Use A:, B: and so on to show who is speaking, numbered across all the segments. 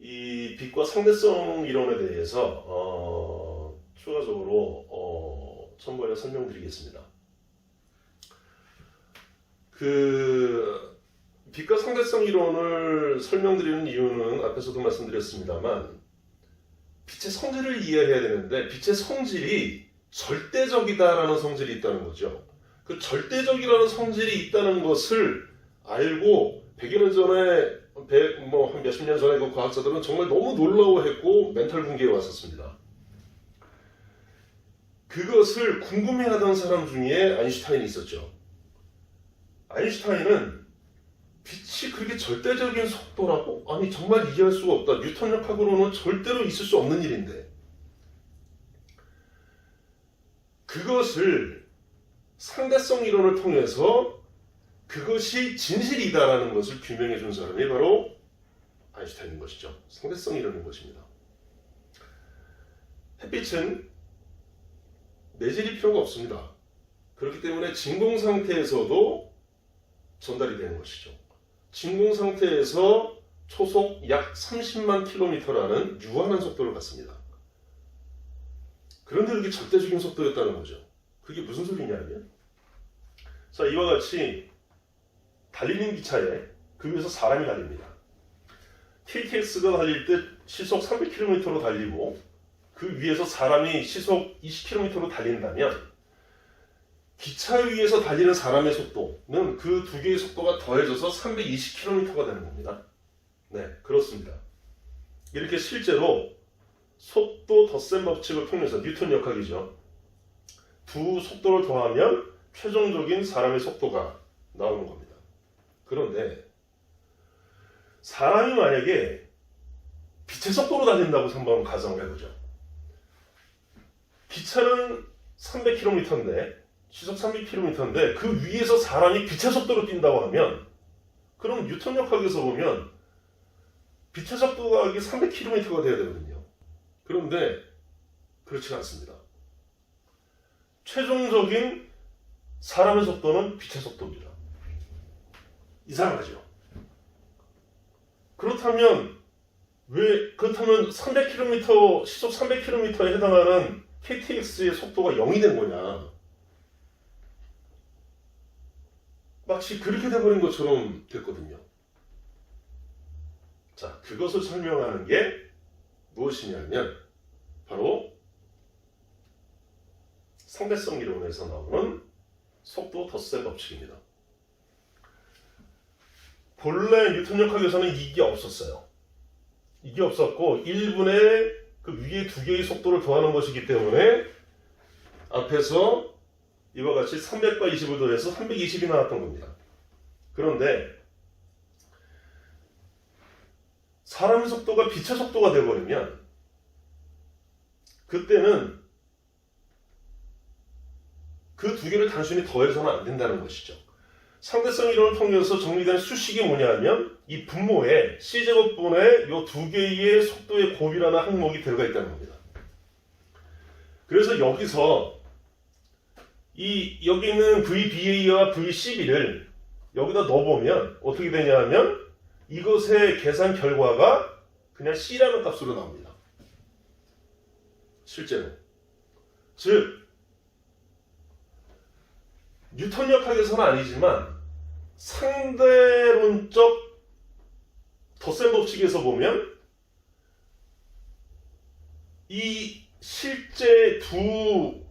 A: 이 빛과 상대성 이론에 대해서 추가적으로 첨부해서 설명드리겠습니다. 빛과 상대성 이론을 설명드리는 이유는 앞에서도 말씀드렸습니다만 빛의 성질을 이해해야 되는데 빛의 성질이 절대적이다라는 성질이 있다는 거죠. 그 절대적이라는 성질이 있다는 것을 알고 100여 년 전에 한 몇십 년 전에 그 과학자들은 정말 너무 놀라워했고 멘탈 붕괴에 왔었습니다. 그것을 궁금해하던 사람 중에 아인슈타인이 있었죠. 아인슈타인은 빛이 그렇게 절대적인 속도라고? 아니 정말 이해할 수가 없다. 뉴턴력학으로는 절대로 있을 수 없는 일인데 그것을 상대성 이론을 통해서 그것이 진실이다라는 것을 규명해 준 사람이 바로 아인슈타인인 것이죠. 상대성 이론인 것입니다. 햇빛은 내질이 필요가 없습니다. 그렇기 때문에 진공 상태에서도 전달이 되는 것이죠. 진공 상태에서 초속 약 30만 킬로미터라는 유한한 속도를 갖습니다. 그런데 그게 절대적인 속도였다는 거죠. 그게 무슨 소리냐면 자, 이와 같이 달리는 기차에 그 위에서 사람이 달립니다. KTX가 달릴 때 시속 300km로 달리고 그 위에서 사람이 시속 20km로 달린다면 기차 위에서 달리는 사람의 속도는 그 두 개의 속도가 더해져서 320km가 되는 겁니다. 네, 그렇습니다. 이렇게 실제로 속도 덧셈 법칙을 통해서 뉴턴 역학이죠. 두 속도를 더하면 최종적인 사람의 속도가 나오는 겁니다. 그런데 사람이 만약에 빛의 속도로 달린다고 한번 가정을 해보죠. 기차는 300km인데 시속 300km인데 그 위에서 사람이 빛의 속도로 뛴다고 하면 그럼 뉴턴 역학에서 보면 빛의 속도가 300km가 돼야 되거든요. 그런데 그렇지 않습니다. 최종적인 사람의 속도는 빛의 속도입니다. 이상하죠? 그렇다면 300km, 시속 300km에 해당하는 KTX의 속도가 0이 된 거냐? 마치 그렇게 돼버린 것처럼 됐거든요. 자, 그것을 설명하는 게 무엇이냐면 바로 상대성 이론에서 나오는 속도 덧셈 법칙입니다. 본래 뉴턴 역학에서는 이게 없었어요. 이게 없었고 1분의 그 위에 두 개의 속도를 더하는 것이기 때문에 앞에서 이와 같이 300과 20을 더해서 320이 나왔던 겁니다. 그런데 사람의 속도가 빛의 속도가 되어버리면 그때는 그 두 개를 단순히 더해서는 안 된다는 것이죠. 상대성 이론을 통해서 정리된 수식이 뭐냐면 이 분모에 C제곱분의 이 두 개의 속도의 곱이라는 항목이 들어가 있다는 겁니다. 그래서 여기서 여기 있는 VBA와 VCB를 여기다 넣어보면 어떻게 되냐 하면 이것의 계산 결과가 그냥 C라는 값으로 나옵니다. 실제로. 즉 뉴턴 역학에서는 아니지만 상대론적 덧셈 법칙에서 보면 이 실제 두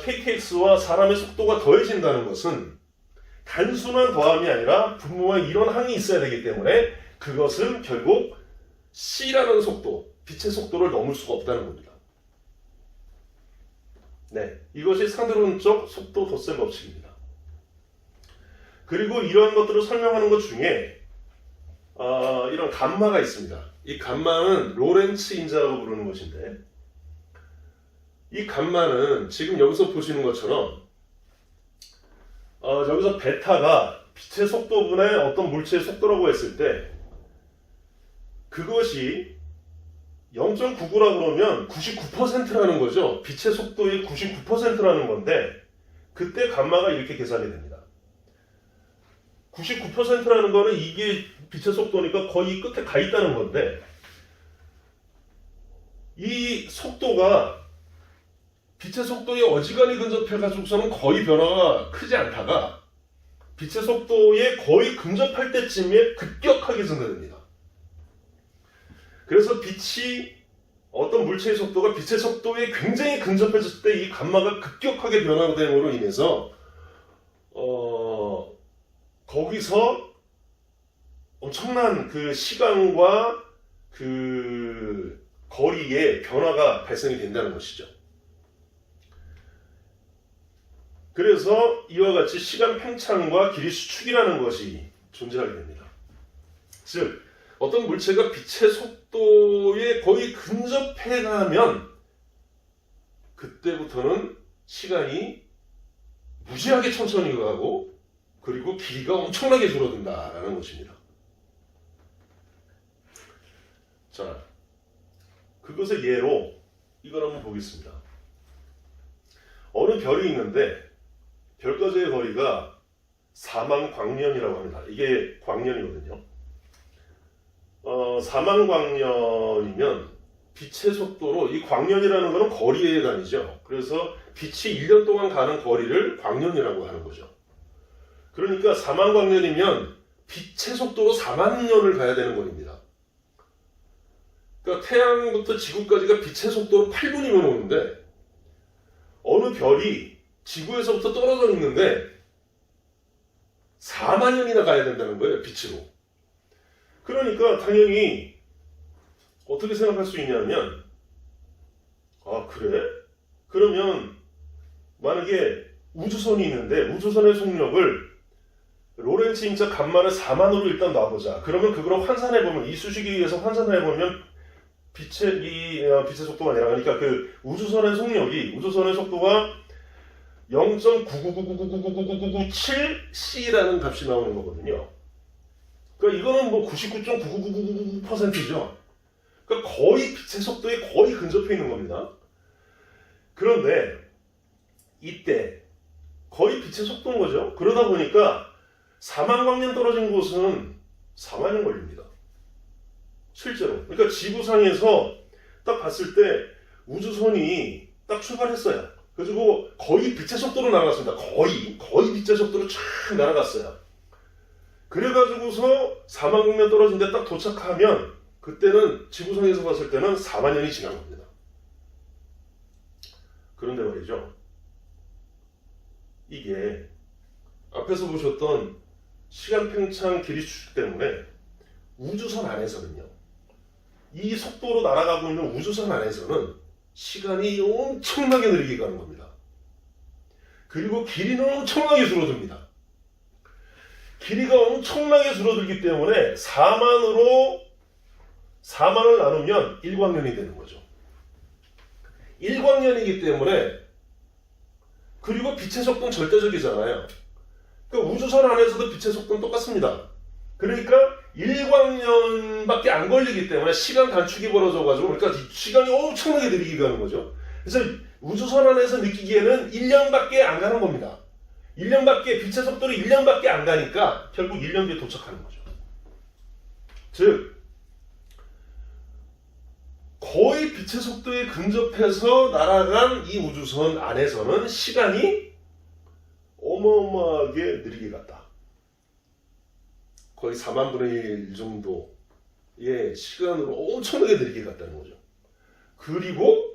A: KTX와 사람의 속도가 더해진다는 것은 단순한 더함이 아니라 분모에 이런 항이 있어야 되기 때문에 그것은 결국 C라는 속도, 빛의 속도를 넘을 수가 없다는 겁니다. 네, 이것이 상대론적 속도 덧셈 법칙입니다. 그리고 이러한 것들을 설명하는 것 중에 이런 감마가 있습니다. 이 감마는 로렌츠 인자라고 부르는 것인데 이 감마는 지금 여기서 보시는 것처럼 여기서 베타가 빛의 속도분의 어떤 물체의 속도라고 했을 때 그것이 0.99라 그러면 99%라는 거죠. 빛의 속도의 99%라는 건데 그때 감마가 이렇게 계산이 됩니다. 99%라는 거는 이게 빛의 속도니까 거의 끝에 가 있다는 건데, 이 속도가 빛의 속도에 어지간히 근접해가지고서는 거의 변화가 크지 않다가 빛의 속도에 거의 근접할 때쯤에 급격하게 증가됩니다. 그래서 빛이 어떤 물체의 속도가 빛의 속도에 굉장히 근접해졌을 때 이 감마가 급격하게 변화됨으로 인해서 거기서 엄청난 그 시간과 그 거리의 변화가 발생이 된다는 것이죠. 그래서 이와 같이 시간 팽창과 길이 수축이라는 것이 존재하게 됩니다. 즉 어떤 물체가 빛의 속도에 거의 근접해 가면 그때부터는 시간이 무지하게 천천히 가고 그리고 길이가 엄청나게 줄어든다라는 것입니다. 자, 그것의 예로 이걸 한번 보겠습니다. 어느 별이 있는데 별과의 거리가 4만 광년이라고 합니다. 이게 광년이거든요. 4만 광년이면 빛의 속도로, 이 광년이라는 것은 거리의 단위죠. 그래서 빛이 1년 동안 가는 거리를 광년이라고 하는 거죠. 그러니까 4만 광년이면 빛의 속도로 4만 년을 가야 되는 거리입니다. 그러니까 태양부터 지구까지가 빛의 속도로 8분이면 오는데 어느 별이 지구에서부터 떨어져 있는데 4만 년이나 가야 된다는 거예요, 빛으로. 그러니까 당연히 어떻게 생각할 수 있냐면, 아 그래? 그러면 만약에 우주선이 있는데 우주선의 속력을 로렌츠 인자 감마를 4만으로 일단 놔보자. 그러면 그걸 환산해보면, 이 수식에 의해서 환산해보면 빛의 속도가 아니라, 그러니까 그 우주선의 속도가 0.99999999997C라는 값이 나오는 거거든요. 그러니까 이거는 뭐 99.99999%죠. 그러니까 거의 빛의 속도에 거의 근접해 있는 겁니다. 그런데 이때 거의 빛의 속도인 거죠. 그러다 보니까 4만 광년 떨어진 곳은 4만 년 걸립니다. 실제로. 그러니까 지구상에서 딱 봤을 때 우주선이 딱 출발했어요. 그리고 거의 빛의 속도로 날아갔습니다. 거의 빛의 속도로 쫙 날아갔어요. 그래가지고서 4만 광년 떨어진 데 딱 도착하면 그때는 지구상에서 봤을 때는 4만 년이 지난 겁니다. 그런데 말이죠. 이게 앞에서 보셨던 시간 팽창 길이 수축 때문에 우주선 안에서는요. 이 속도로 날아가고 있는 우주선 안에서는 시간이 엄청나게 느리게 가는 겁니다. 그리고 길이는 엄청나게 줄어듭니다. 길이가 엄청나게 줄어들기 때문에 4만을 나누면 1광년이 되는 거죠. 1광년이기 때문에, 그리고 빛의 속도는 절대적이잖아요. 그러니까 우주선 안에서도 빛의 속도는 똑같습니다. 그러니까 1광년밖에 안 걸리기 때문에 시간 단축이 벌어져가지고, 그러니까 시간이 엄청나게 느리게 가는 거죠. 그래서 우주선 안에서 느끼기에는 1년밖에 안 가는 겁니다. 1년밖에, 빛의 속도로 1년밖에 안 가니까 결국 1년 뒤에 도착하는 거죠. 즉 거의 빛의 속도에 근접해서 날아간 이 우주선 안에서는 시간이 어마어마하게 느리게 갔다. 거의 4만 분의 1 정도의 시간으로 엄청나게 느리게 갔다는 거죠. 그리고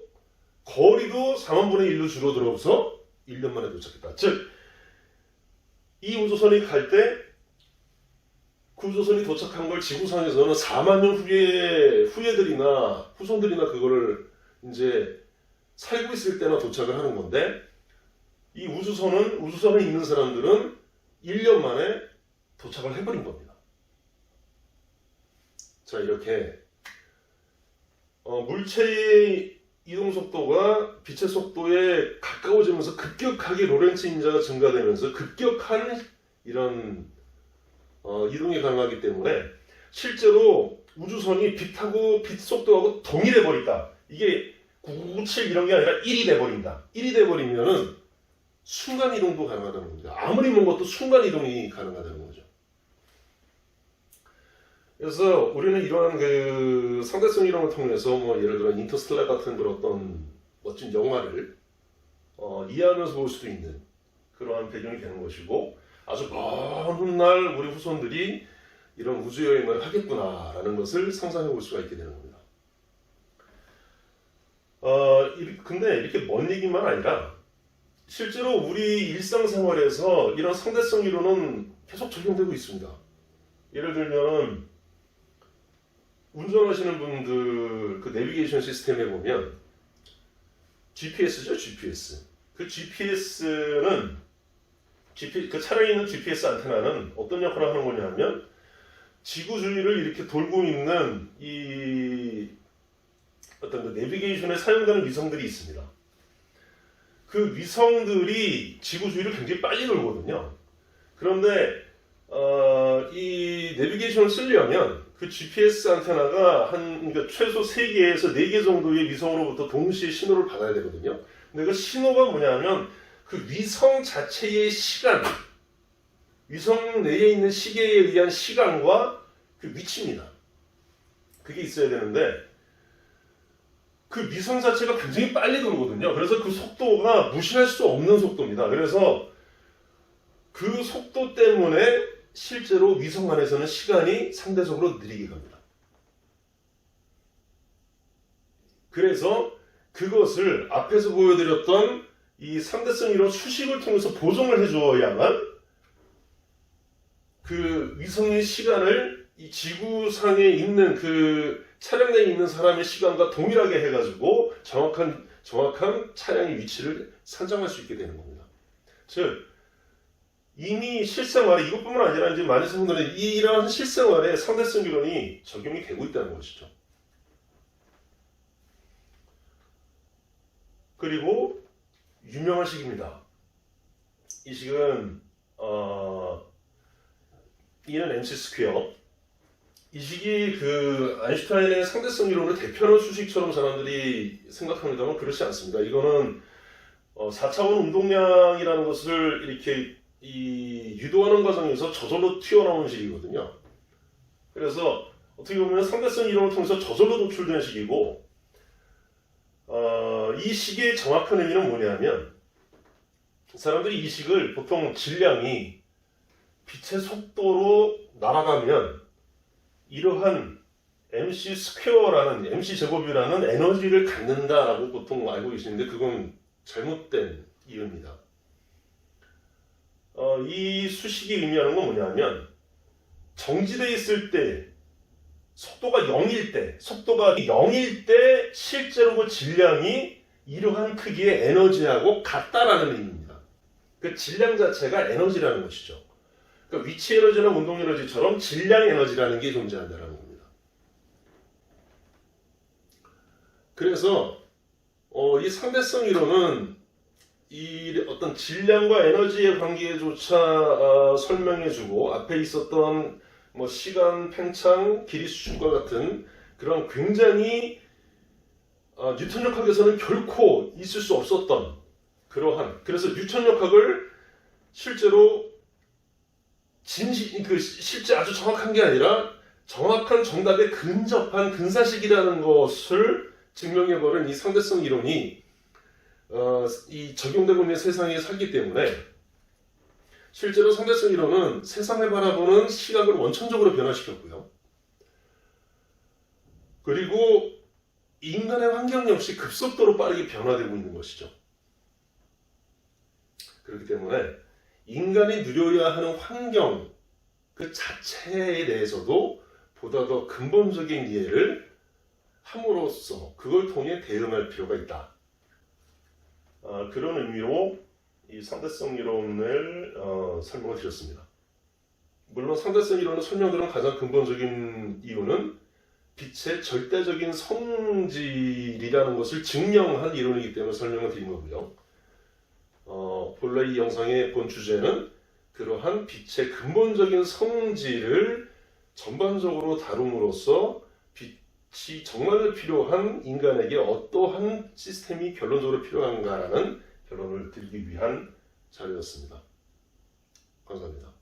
A: 거리도 4만 분의 1로 줄어들어서 1년 만에 도착했다. 즉 이 우주선이 갈 때 그 우주선이 도착한 걸 지구상에서는 4만 년 후예들이나 후손들이나 그거를 이제 살고 있을 때나 도착을 하는 건데, 이 우주선에 있는 사람들은 1년 만에 도착을 해버린 겁니다. 자, 이렇게 물체의 이동 속도가 빛의 속도에 가까워지면서 급격하게 로렌츠 인자가 증가되면서 급격한 이런 이동이 가능하기 때문에 실제로 우주선이 빛하고 빛 속도하고 동일해 버린다. 이게 997 이런 게 아니라 1이 돼버린다. 1이 돼버리면은 순간 이동도 가능하다는 겁니다. 아무리 먼 것도 순간 이동이 가능하다는 거죠. 그래서 우리는 이러한 그 상대성 이론을 통해서 뭐 예를 들어 인터스텔라 같은 그런 어떤 멋진 영화를 이해하면서 볼 수도 있는 그러한 배경이 되는 것이고, 아주 먼 훗날 우리 후손들이 이런 우주 여행을 하겠구나라는 것을 상상해 볼 수가 있게 되는 겁니다. 근데 이렇게 먼 얘기만 아니라 실제로 우리 일상생활에서 이런 상대성 이론은 계속 적용되고 있습니다. 예를 들면 운전하시는 분들 그 내비게이션 시스템에 보면 GPS죠, GPS. 그 GPS는 그 차량에 있는 GPS 안테나는 어떤 역할을 하는 거냐면 지구 주위를 이렇게 돌고 있는 이 어떤 그 내비게이션에 사용되는 위성들이 있습니다. 그 위성들이 지구 주위를 굉장히 빨리 돌거든요. 그런데 이 내비게이션을 쓰려면 그 GPS 안테나가 그러니까 최소 3개에서 4개 정도의 위성으로부터 동시에 신호를 받아야 되거든요. 근데 그 신호가 뭐냐면 그 위성 자체의 시간, 위성 내에 있는 시계에 의한 시간과 그 위치입니다. 그게 있어야 되는데 그 위성 자체가 굉장히 빨리 돌거든요. 그래서 그 속도가 무시할 수 없는 속도입니다. 그래서 그 속도 때문에 실제로 위성 안에서는 시간이 상대적으로 느리게 갑니다. 그래서 그것을 앞에서 보여드렸던 이 상대성 이론 수식을 통해서 보정을 해주어야만 그 위성의 시간을 이 지구상에 있는 그 차량 내에 있는 사람의 시간과 동일하게 해가지고 정확한 차량의 위치를 산정할 수 있게 되는 겁니다. 즉 이미 실생활에 이것뿐만 아니라 이제 많은 사람들은 이러한 실생활에 상대성 이론이 적용이 되고 있다는 것이죠. 그리고 유명한 식입니다. 이 식은 E는 MC 스퀘어. 이 식이 그 아인슈타인의 상대성 이론을 대표하는 수식처럼 사람들이 생각합니다만 그렇지 않습니다. 이거는 4차원 운동량이라는 것을 이렇게 유도하는 과정에서 저절로 튀어나오는 식이거든요. 그래서 어떻게 보면 상대성 이론을 통해서 저절로 도출된 식이고, 이 식의 정확한 의미는 뭐냐면 사람들이 이 식을 보통 질량이 빛의 속도로 날아가면 이러한 MC 스퀘어라는 MC 제곱이라는 에너지를 갖는다라고 보통 알고 계시는데 그건 잘못된 이유입니다. 이 수식이 의미하는 건 뭐냐면 정지되어 있을 때 속도가 0일 때 실제로 그 질량이 이러한 크기의 에너지하고 같다라는 의미입니다. 그 질량 자체가 에너지라는 것이죠. 그러니까 위치 에너지나 운동 에너지처럼 질량 에너지라는 게 존재한다는 겁니다. 그래서 이 상대성 이론은 이 어떤 질량과 에너지의 관계조차 설명해주고 앞에 있었던 뭐 시간, 팽창, 길이 수축과 같은 그런 굉장히 뉴턴 역학에서는 결코 있을 수 없었던 그래서 뉴턴 역학을 실제로 실제 아주 정확한 게 아니라 정확한 정답에 근접한 근사식이라는 것을 증명해버린 이 상대성 이론이 이 적용되고 있는 세상에 살기 때문에 실제로 상대성 이론은 세상을 바라보는 시각을 원천적으로 변화시켰고요. 그리고 인간의 환경 역시 급속도로 빠르게 변화되고 있는 것이죠. 그렇기 때문에 인간이 누려야 하는 환경 그 자체에 대해서도 보다 더 근본적인 이해를 함으로써 그걸 통해 대응할 필요가 있다. 그런 의미로 이 상대성 이론을 설명을 드렸습니다. 물론 상대성 이론을 설명드리는 가장 근본적인 이유는 빛의 절대적인 성질이라는 것을 증명한 이론이기 때문에 설명을 드린 거고요. 본래 이 영상의 본 주제는 그러한 빛의 근본적인 성질을 전반적으로 다룸으로써 빛이 정말 필요한 인간에게 어떠한 시스템이 결론적으로 필요한가라는 결론을 드리기 위한 자료였습니다. 감사합니다.